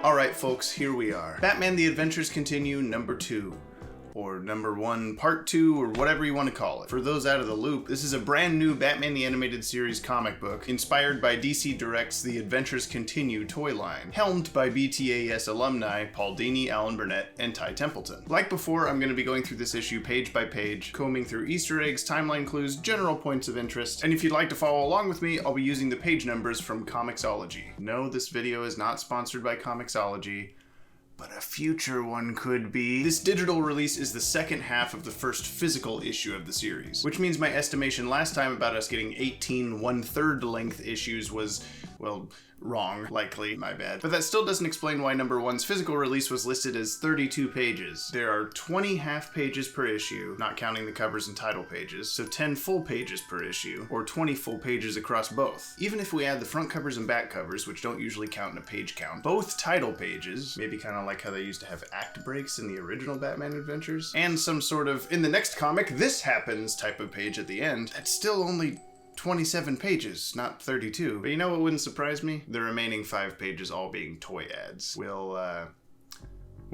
Alright folks, here we are. Batman The Adventures Continue number 2. Or number 1, part 2, or whatever you want to call it. For those out of the loop, this is a brand new Batman the Animated Series comic book inspired by DC Direct's The Adventures Continue toy line, helmed by BTAS alumni Paul Dini, Alan Burnett, and Ty Templeton. Like before, I'm going to be going through this issue page by page, combing through Easter eggs, timeline clues, general points of interest, and if you'd like to follow along with me, I'll be using the page numbers from Comixology. No, this video is not sponsored by Comixology, but a future one could be. This digital release is the second half of the first physical issue of the series, which means my estimation last time about us getting 18 1/3 length issues was, well, wrong, likely, my bad. But that still doesn't explain why number 1's physical release was listed as 32 pages. There are 20 half pages per issue, not counting the covers and title pages, so 10 full pages per issue, or 20 full pages across both. Even if we add the front covers and back covers, which don't usually count in a page count, both title pages, maybe kind of like how they used to have act breaks in the original Batman Adventures, and some sort of, in the next comic, this happens type of page at the end, that's still only 27 pages, not 32. But you know what wouldn't surprise me? The remaining 5 pages all being toy ads. We'll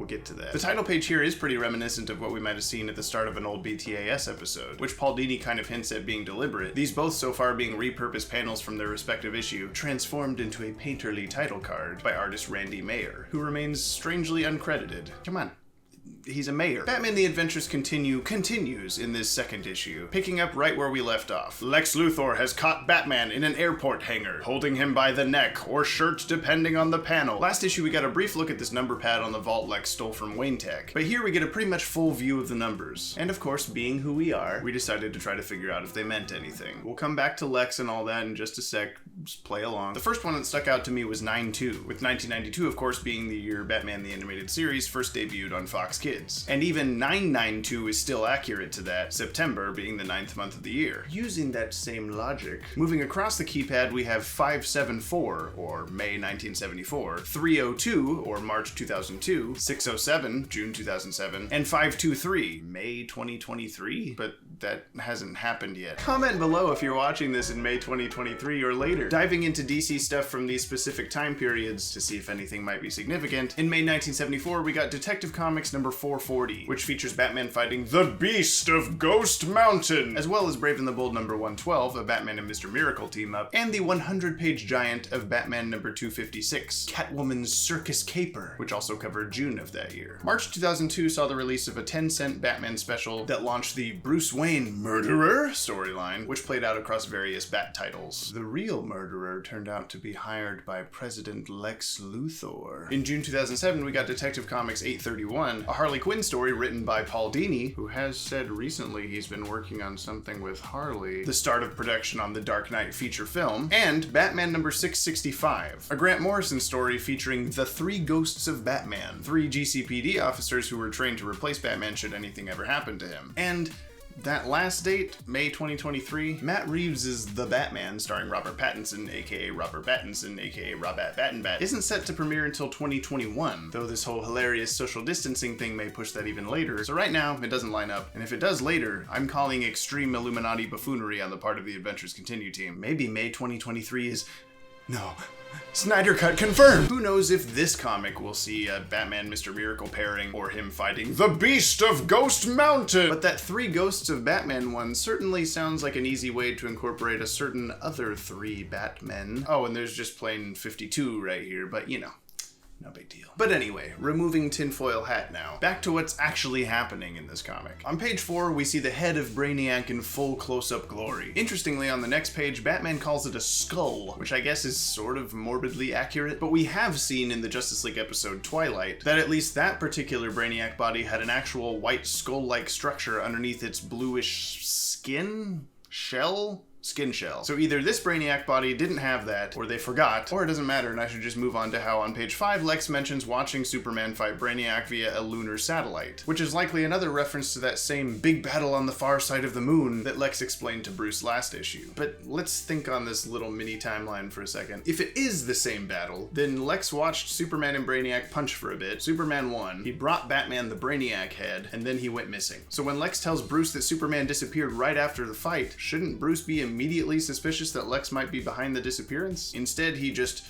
get to that. The title page here is pretty reminiscent of what we might have seen at the start of an old BTAS episode, which Paul Dini kind of hints at being deliberate, these both so far being repurposed panels from their respective issue, transformed into a painterly title card by artist Randy Mayer, who remains strangely uncredited. Come on. He's a mayor. Batman The Adventures continues in this second issue, picking up right where we left off. Lex Luthor has caught Batman in an airport hangar, holding him by the neck, or shirt depending on the panel. Last issue we got a brief look at this number pad on the vault Lex stole from Wayne Tech, but here we get a pretty much full view of the numbers. And of course, being who we are, we decided to try to figure out if they meant anything. We'll come back to Lex and all that in just a sec, just play along. The first one that stuck out to me was 9-2, with 1992 of course being the year Batman the Animated Series first debuted on Fox Kids. And even 992 is still accurate to that, September being the 9th month of the year. Using that same logic, moving across the keypad we have 574, or May 1974, 302, or March 2002, 607, June 2007, and 523, May 2023? But that hasn't happened yet. Comment below if you're watching this in May 2023 or later. Diving into DC stuff from these specific time periods to see if anything might be significant. In May 1974, we got Detective Comics number 440, which features Batman fighting the Beast of Ghost Mountain, as well as Brave and the Bold number 112, a Batman and Mr. Miracle team up, and the 100-page giant of Batman number 256, Catwoman's Circus Caper, which also covered June of that year. March 2002 saw the release of a 10-cent Batman special that launched the Bruce Wayne Murderer storyline, which played out across various Bat titles. The real murderer turned out to be hired by President Lex Luthor. In June 2007, we got Detective Comics 831, a Harley Quinn story written by Paul Dini, who has said recently he's been working on something with Harley, the start of production on the Dark Knight feature film, and Batman number 665, a Grant Morrison story featuring the 3 ghosts of Batman, 3 GCPD officers who were trained to replace Batman should anything ever happen to him. And that last date, May 2023, Matt Reeves' The Batman, starring Robert Pattinson, aka Robert Pattinson, aka Robert Battenbat, isn't set to premiere until 2021, though this whole hilarious social distancing thing may push that even later, so right now, it doesn't line up, and if it does later, I'm calling extreme Illuminati buffoonery on the part of the Adventures Continue team. Maybe May 2023 is... no. Snyder Cut confirmed! Who knows if this comic will see a Batman Mr. Miracle pairing, or him fighting the Beast of Ghost Mountain! But that 3 Ghosts of Batman one certainly sounds like an easy way to incorporate a certain other 3 Batmen. Oh, and there's just plain 52 right here, but you know. No big deal. But anyway, removing tinfoil hat now. Back to what's actually happening in this comic. On page 4, we see the head of Brainiac in full close-up glory. Interestingly, on the next page, Batman calls it a skull, which I guess is sort of morbidly accurate, but we have seen in the Justice League episode Twilight that at least that particular Brainiac body had an actual white skull-like structure underneath its bluish skin? Shell? Skin shell. So either this Brainiac body didn't have that, or they forgot, or it doesn't matter and I should just move on to how on page 5 Lex mentions watching Superman fight Brainiac via a lunar satellite, which is likely another reference to that same big battle on the far side of the moon that Lex explained to Bruce last issue. But let's think on this little mini timeline for a second. If it is the same battle, then Lex watched Superman and Brainiac punch for a bit, Superman won, he brought Batman the Brainiac head, and then he went missing. So when Lex tells Bruce that Superman disappeared right after the fight, shouldn't Bruce be immediately suspicious that Lex might be behind the disappearance? Instead, he just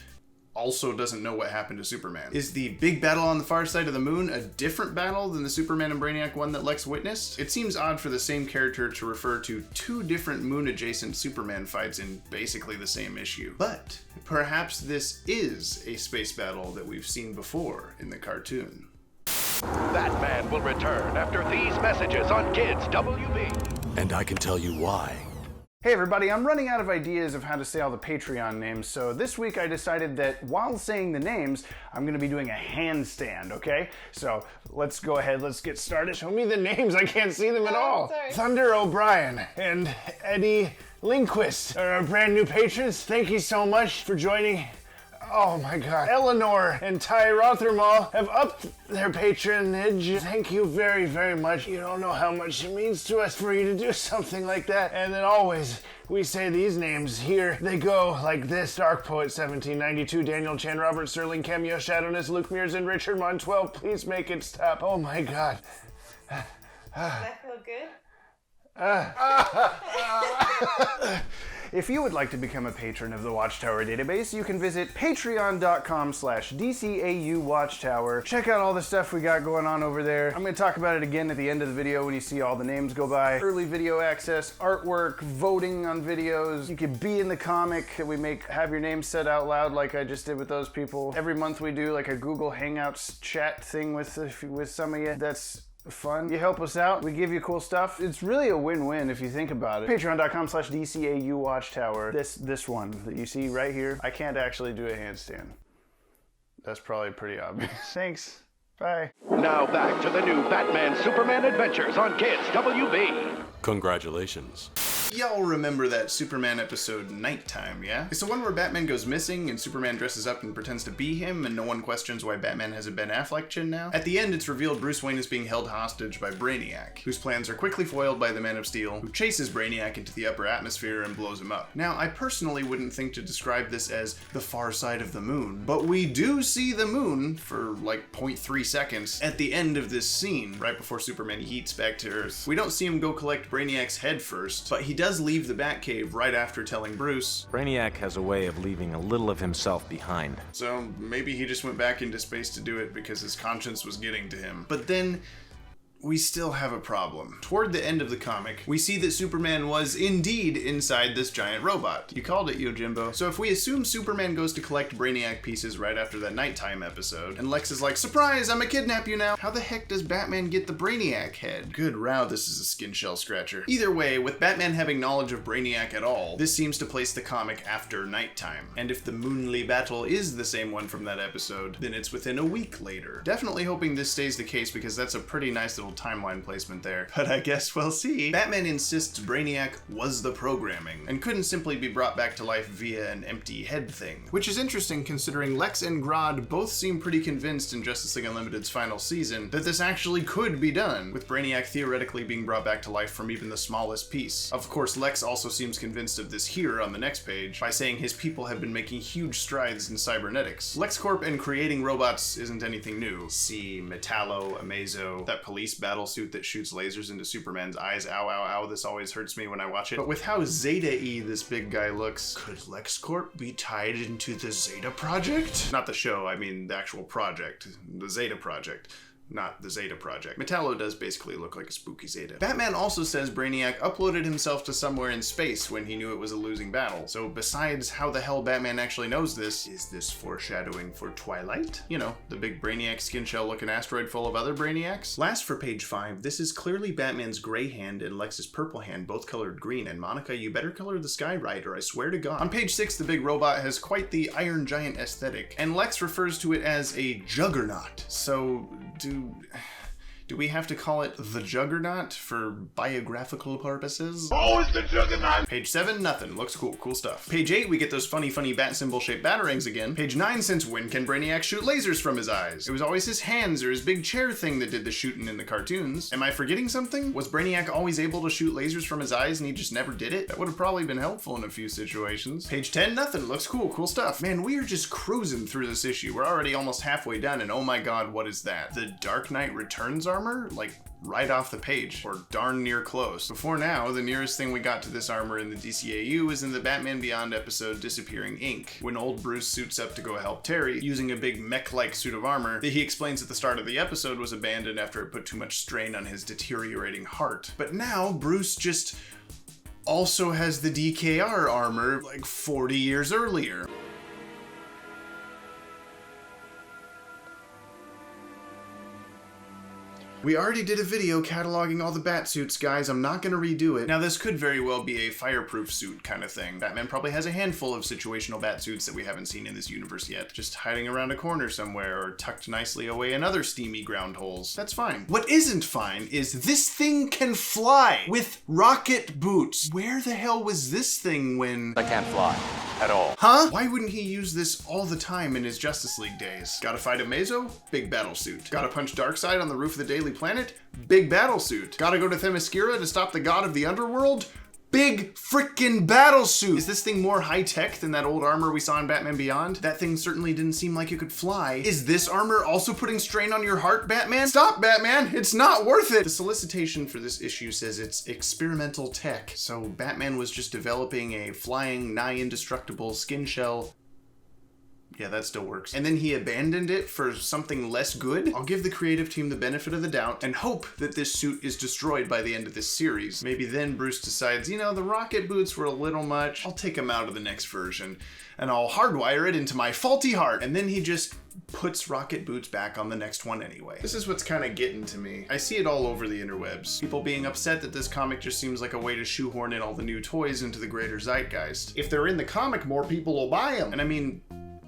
also doesn't know what happened to Superman. Is the big battle on the far side of the moon a different battle than the Superman and Brainiac one that Lex witnessed? It seems odd for the same character to refer to two different moon-adjacent Superman fights in basically the same issue. But perhaps this is a space battle that we've seen before in the cartoon. Batman will return after these messages on Kids WB. And I can tell you why. Hey everybody, I'm running out of ideas of how to say all the Patreon names, so this week I decided that while saying the names, I'm going to be doing a handstand, okay? So let's go ahead, let's get started. Show me the names, I can't see them at all. Sorry. Thunder O'Brien and Eddie Lindquist are our brand new patrons. Thank you so much for joining. Oh my god. Eleanor and Ty Rothermall have upped their patronage. Thank you very, very much. You don't know how much it means to us for you to do something like that. And then always, we say these names. Here they go like this. Dark Poet 1792, Daniel Chan, Robert Sterling, Cameo Shadowness, Luke Mears, and Richard Mon 12. Please make it stop. Oh my god. Does that feel good? If you would like to become a patron of the Watchtower Database, you can visit patreon.com/DCAU Watchtower. Check out all the stuff we got going on over there. I'm going to talk about it again at the end of the video when you see all the names go by. Early video access, artwork, voting on videos. You can be in the comic that we make, have your name said out loud like I just did with those people. Every month we do like a Google Hangouts chat thing with some of you. That's fun. You help us out. We give you cool stuff. It's really a win-win if you think about it. Patreon.com/DCAU Watchtower. This one that you see right here. I can't actually do a handstand. That's probably pretty obvious. Thanks. Bye. Now back to the new Batman Superman adventures on Kids WB. Congratulations. Y'all remember that Superman episode Nighttime, yeah? It's the one where Batman goes missing and Superman dresses up and pretends to be him and no one questions why Batman has a Ben Affleck chin now. At the end, it's revealed Bruce Wayne is being held hostage by Brainiac, whose plans are quickly foiled by the Man of Steel, who chases Brainiac into the upper atmosphere and blows him up. Now, I personally wouldn't think to describe this as the far side of the moon, but we do see the moon for like 0.3 seconds at the end of this scene, right before Superman yeets back to Earth. We don't see him go collect Brainiac's head first, but he does leave the Batcave right after telling Bruce. Brainiac has a way of leaving a little of himself behind. So maybe he just went back into space to do it because his conscience was getting to him. But then we still have a problem. Toward the end of the comic, we see that Superman was indeed inside this giant robot. You called it, Yojimbo. So if we assume Superman goes to collect Brainiac pieces right after that Nighttime episode, and Lex is like, surprise, I'm gonna kidnap you now. How the heck does Batman get the Brainiac head? Good row, this is a skin shell scratcher. Either way, with Batman having knowledge of Brainiac at all, this seems to place the comic after Nighttime. And if the Moonly battle is the same one from that episode, then it's within a week later. Definitely hoping this stays the case because that's a pretty nice little timeline placement there, but I guess we'll see. Batman insists Brainiac was the programming and couldn't simply be brought back to life via an empty head thing, which is interesting considering Lex and Grodd both seem pretty convinced in Justice League Unlimited's final season that this actually could be done, with Brainiac theoretically being brought back to life from even the smallest piece. Of course, Lex also seems convinced of this here on the next page by saying his people have been making huge strides in cybernetics. LexCorp and creating robots isn't anything new. See Metallo, Amazo, that police battle suit that shoots lasers into Superman's eyes. Ow, ow, ow, this always hurts me when I watch it. But with how Zeta-y this big guy looks, could LexCorp be tied into the Zeta Project? Not the show, I mean the actual project. The Zeta Project. Not the Zeta Project. Metallo does basically look like a spooky Zeta. Batman also says Brainiac uploaded himself to somewhere in space when he knew it was a losing battle. So besides how the hell Batman actually knows this, is this foreshadowing for Twilight? You know, the big Brainiac skin shell looking asteroid full of other Brainiacs? Last for page 5, this is clearly Batman's gray hand and Lex's purple hand, both colored green, and Monica, you better color the sky right or I swear to God. On page 6, the big robot has quite the Iron Giant aesthetic, and Lex refers to it as a juggernaut. So do we have to call it the Juggernaut for biographical purposes? Oh, it's the Juggernaut! Page 7, nothing. Looks cool. Cool stuff. Page 8, we get those funny bat symbol shaped batarangs again. Page 9, since when can Brainiac shoot lasers from his eyes? It was always his hands or his big chair thing that did the shooting in the cartoons. Am I forgetting something? Was Brainiac always able to shoot lasers from his eyes and he just never did it? That would have probably been helpful in a few situations. Page 10, nothing. Looks cool. Cool stuff. Man, we are just cruising through this issue. We're already almost halfway done and oh my god, what is that? The Dark Knight Returns armor, like right off the page, or darn near close. Before now, the nearest thing we got to this armor in the DCAU is in the Batman Beyond episode Disappearing Ink, when old Bruce suits up to go help Terry, using a big mech-like suit of armor that he explains at the start of the episode was abandoned after it put too much strain on his deteriorating heart. But now, Bruce just also has the DKR armor like 40 years earlier. We already did a video cataloging all the bat suits, guys. I'm not gonna redo it. Now, this could very well be a fireproof suit kind of thing. Batman probably has a handful of situational bat suits that we haven't seen in this universe yet, just hiding around a corner somewhere or tucked nicely away in other steamy ground holes. That's fine. What isn't fine is this thing can fly with rocket boots. Where the hell was this thing when... I can't fly at all. Huh? Why wouldn't he use this all the time in his Justice League days? Gotta fight a Mazo? Big battle suit. Gotta punch Darkseid on the roof of the Daily Planet? Big battle suit. Gotta go to Themyscira to stop the god of the underworld? Big frickin' battle suit. Is this thing more high-tech than that old armor we saw in Batman Beyond? That thing certainly didn't seem like it could fly. Is this armor also putting strain on your heart, Batman? Stop, Batman! It's not worth it! The solicitation for this issue says it's experimental tech, so Batman was just developing a flying, nigh-indestructible skin shell. Yeah, that still works. And then he abandoned it for something less good? I'll give the creative team the benefit of the doubt and hope that this suit is destroyed by the end of this series. Maybe then Bruce decides, you know, the rocket boots were a little much. I'll take them out of the next version and I'll hardwire it into my faulty heart. And then he just puts rocket boots back on the next one anyway. This is what's kind of getting to me. I see it all over the interwebs. People being upset that this comic just seems like a way to shoehorn in all the new toys into the greater zeitgeist. If they're in the comic, more people will buy them. And I mean,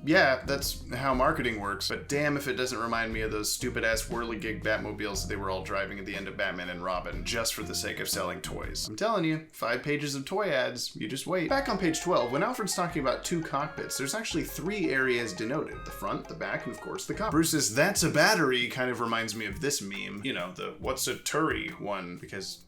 yeah, that's how marketing works, but damn if it doesn't remind me of those stupid-ass whirligig Batmobiles that they were all driving at the end of Batman and Robin, just for the sake of selling toys. I'm telling you, 5 pages of toy ads, you just wait. Back on page 12, when Alfred's talking about 2 cockpits, there's actually 3 areas denoted. The front, the back, and of course the cockpit. Bruce's "that's a battery" kind of reminds me of this meme. You know, the "what's a turry" one, because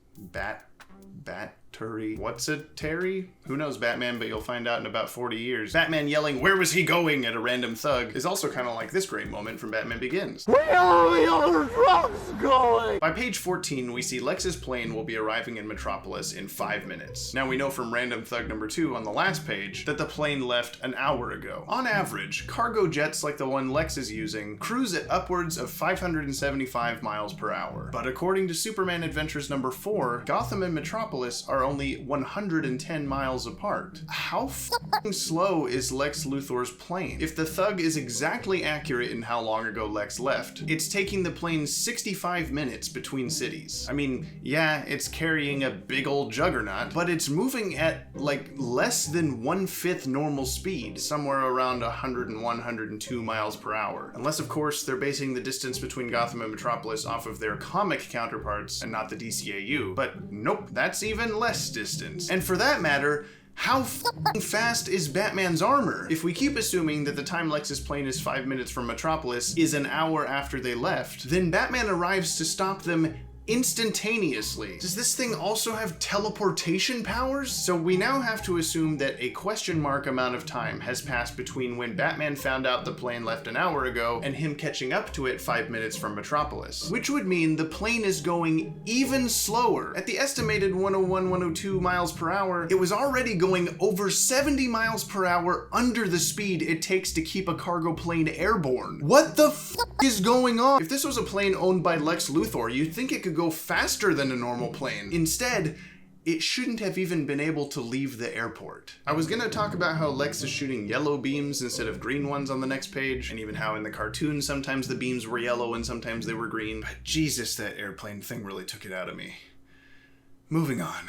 Bat-turry. What's a Terry? Who knows, Batman, but you'll find out in about 40 years. Batman yelling, "Where was he going?" at a random thug is also kind of like this great moment from Batman Begins. Where are the other trucks going? By page 14, we see Lexs Plane will be arriving in Metropolis in 5 minutes. Now we know from random thug number 2 on the last page that the plane left an hour ago. On average, cargo jets like the one Lex is using cruise at upwards of 575 miles per hour. But according to Superman Adventures number 4, Gotham and Metropolis are only 110 miles apart. How f***ing slow is Lex Luthor's plane? If the thug is exactly accurate in how long ago Lex left, it's taking the plane 65 minutes between cities. I mean, yeah, it's carrying a big old juggernaut, but it's moving at like less than 1/5 normal speed, somewhere around 101, 102 miles per hour. Unless, of course, they're basing the distance between Gotham and Metropolis off of their comic counterparts and not the DCAU. But nope, that's even less distance. And for that matter, how f***ing fast is Batman's armor? If we keep assuming that the time Lex's plane is 5 minutes from Metropolis is an hour after they left, then Batman arrives to stop them instantaneously. Does this thing also have teleportation powers? So we now have to assume that a question mark amount of time has passed between when Batman found out the plane left an hour ago and him catching up to it 5 minutes from Metropolis, which would mean the plane is going even slower. At the estimated 101, 102 miles per hour, it was already going over 70 miles per hour under the speed it takes to keep a cargo plane airborne. What the f*** is going on? If this was a plane owned by Lex Luthor, you'd think it could go faster than a normal plane. Instead, it shouldn't have even been able to leave the airport. I was gonna talk about how Lex is shooting yellow beams instead of green ones on the next page, and even how in the cartoon sometimes the beams were yellow and sometimes they were green, but Jesus, that airplane thing really took it out of me. Moving on.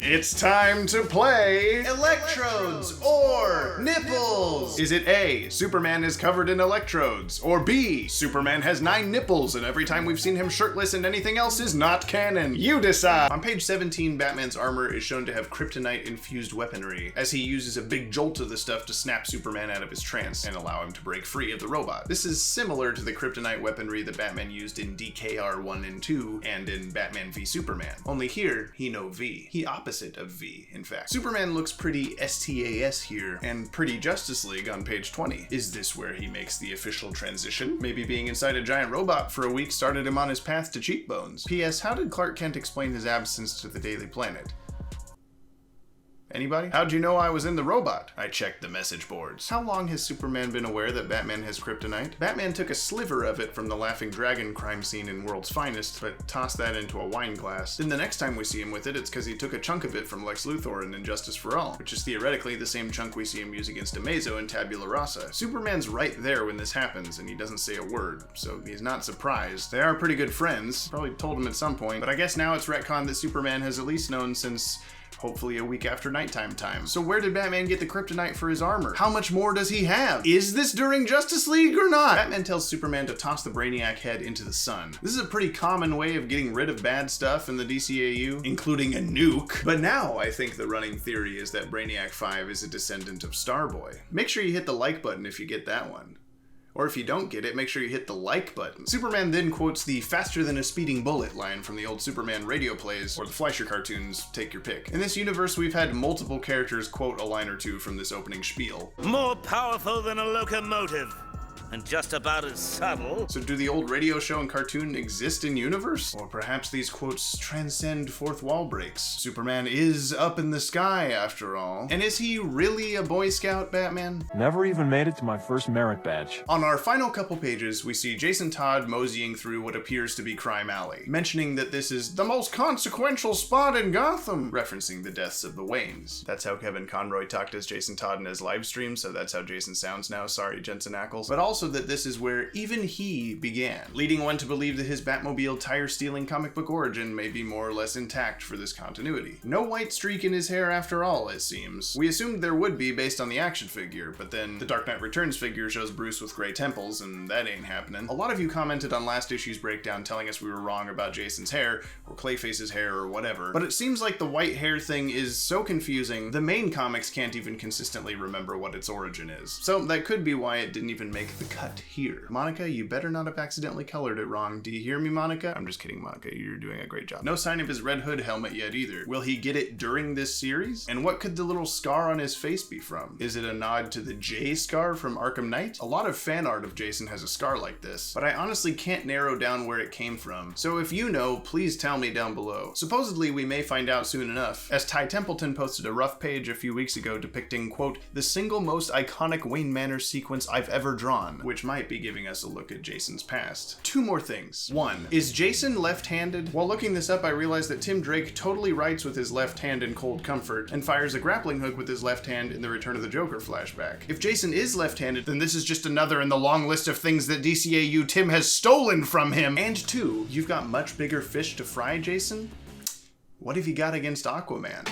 It's time to play electrodes or nipples. Is it A, Superman is covered in electrodes, or B, Superman has 9 nipples and every time we've seen him shirtless and anything else is not canon? You decide. On page 17, Batman's armor is shown to have kryptonite-infused weaponry, as he uses a big jolt of the stuff to snap Superman out of his trance and allow him to break free of the robot. This is similar to the kryptonite weaponry that Batman used in DCAU 1 and 2 and in Batman v Superman. Only here, he no V. He opposite of V, in fact. Superman looks pretty STAS here, and pretty Justice League on page 20. Is this where he makes the official transition? Maybe being inside a giant robot for a week started him on his path to cheekbones. P.S. How did Clark Kent explain his absence to the Daily Planet? Anybody? How'd you know I was in the robot? I checked the message boards. How long has Superman been aware that Batman has kryptonite? Batman took a sliver of it from the Laughing Dragon crime scene in World's Finest, but tossed that into a wine glass. Then the next time we see him with it, it's because he took a chunk of it from Lex Luthor in Injustice for All, which is theoretically the same chunk we see him use against Amazo in Tabula Rasa. Superman's right there when this happens, and he doesn't say a word, so he's not surprised. They are pretty good friends, probably told him at some point, but I guess now it's retconned that Superman has at least known since hopefully a week after nighttime time. So where did Batman get the kryptonite for his armor? How much more does he have? Is this during Justice League or not? Batman tells Superman to toss the Brainiac Head into the sun. This is a pretty common way of getting rid of bad stuff in the DCAU, including a nuke. But now I think the running theory is that Brainiac 5 is a descendant of Starboy. Make sure you hit the like button if you get that one. Or if you don't get it, make sure you hit the like button. Superman then quotes the faster than a speeding bullet line from the old Superman radio plays, or the Fleischer cartoons, take your pick. In this universe, we've had multiple characters quote a line or two from this opening spiel. More powerful than a locomotive, and just about as subtle. So do the old radio show and cartoon exist in universe? Or perhaps these quotes transcend fourth wall breaks. Superman is up in the sky after all. And is he really a Boy Scout, Batman? Never even made it to my first merit badge. On our final couple pages, we see Jason Todd moseying through what appears to be Crime Alley, mentioning that this is the most consequential spot in Gotham, referencing the deaths of the Waynes. That's how Kevin Conroy talked as Jason Todd in his live stream, so that's how Jason sounds now, sorry Jensen Ackles. But also that this is where even he began, leading one to believe that his Batmobile tire-stealing comic book origin may be more or less intact for this continuity. No white streak in his hair after all, it seems. We assumed there would be based on the action figure, but then the Dark Knight Returns figure shows Bruce with gray temples, and that ain't happening. A lot of you commented on last issue's breakdown telling us we were wrong about Jason's hair, or Clayface's hair, or whatever, but it seems like the white hair thing is so confusing, the main comics can't even consistently remember what its origin is. So that could be why it didn't even make the cut here. Monica, you better not have accidentally colored it wrong. Do you hear me, Monica? I'm just kidding, Monica. You're doing a great job. No sign of his Red Hood helmet yet either. Will he get it during this series? And what could the little scar on his face be from? Is it a nod to the J scar from Arkham Knight? A lot of fan art of Jason has a scar like this, but I honestly can't narrow down where it came from. So if you know, please tell me down below. Supposedly, we may find out soon enough, as Ty Templeton posted a rough page a few weeks ago depicting, quote, the single most iconic Wayne Manor sequence I've ever drawn, which might be giving us a look at Jason's past. Two more things. One, is Jason left-handed? While looking this up, I realized that Tim Drake totally writes with his left hand in Cold Comfort and fires a grappling hook with his left hand in the Return of the Joker flashback. If Jason is left-handed, then this is just another in the long list of things that DCAU Tim has stolen from him. And two, you've got much bigger fish to fry, Jason? What have you got against Aquaman?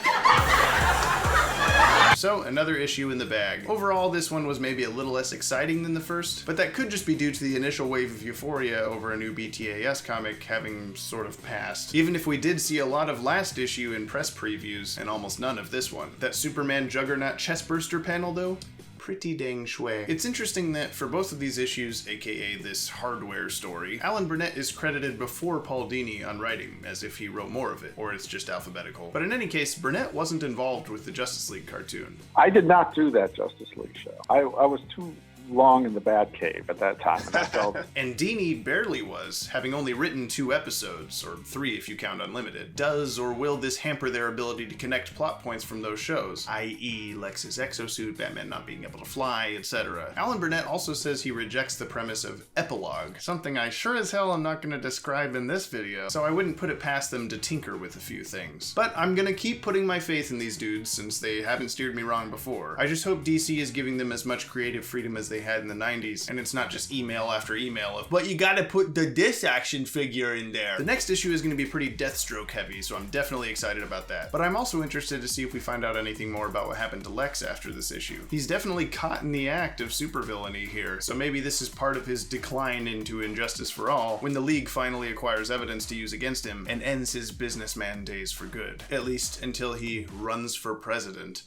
So, another issue in the bag. Overall, this one was maybe a little less exciting than the first, but that could just be due to the initial wave of euphoria over a new BTAS comic having sort of passed. Even if we did see a lot of last issue in press previews, and almost none of this one. That Superman Juggernaut chestburster panel, though? Pretty dang shway. It's interesting that for both of these issues, aka this hardware story, Alan Burnett is credited before Paul Dini on writing, as if he wrote more of it, or it's just alphabetical. But in any case, Burnett wasn't involved with the Justice League cartoon. I did not do that Justice League show. I was too long in the Batcave at that time. And I felt... And Dini barely was, having only written 2 episodes, or 3 if you count Unlimited. Does or will this hamper their ability to connect plot points from those shows, i.e. Lex's exosuit, Batman not being able to fly, etc.? Alan Burnett also says he rejects the premise of epilogue, something I sure as hell am not going to describe in this video, so I wouldn't put it past them to tinker with a few things. But I'm gonna keep putting my faith in these dudes since they haven't steered me wrong before. I just hope DC is giving them as much creative freedom as they had in the 90s, and it's not just email after email of, but you gotta put this action figure in there. The next issue is going to be pretty Deathstroke heavy, so I'm definitely excited about that. But I'm also interested to see if we find out anything more about what happened to Lexs after this issue. He's definitely caught in the act of supervillainy here, so maybe this is part of his decline into Injustice for All when the League finally acquires evidence to use against him and ends his businessman days for good. At least until he runs for president.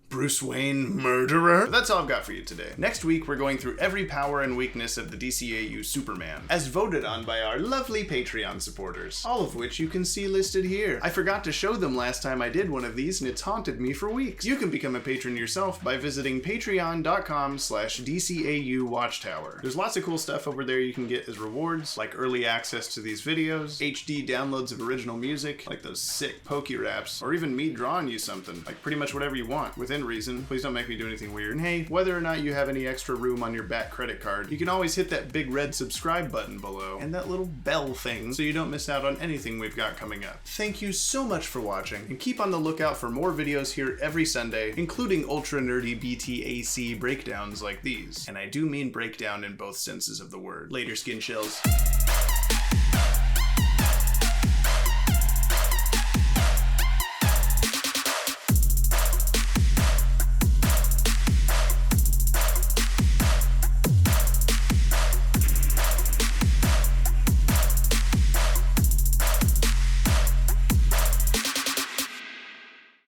Bruce Wayne murderer? But that's all I've got for you today. Next week, we're going through every power and weakness of the DCAU Superman, as voted on by our lovely Patreon supporters, all of which you can see listed here. I forgot to show them last time I did one of these, and it's haunted me for weeks. You can become a patron yourself by visiting patreon.com/DCAU Watchtower. There's lots of cool stuff over there you can get as rewards, like early access to these videos, HD downloads of original music, like those sick pokey raps, or even me drawing you something, like pretty much whatever you want, within reason. Please don't make me do anything weird. And hey, whether or not you have any extra room on your Bat credit card, you can always hit that big red subscribe button below and that little bell thing so you don't miss out on anything we've got coming up. Thank you so much for watching, and keep on the lookout for more videos here every Sunday, including ultra nerdy BTAC breakdowns like these. And I do mean breakdown in both senses of the word. Later, skin shells.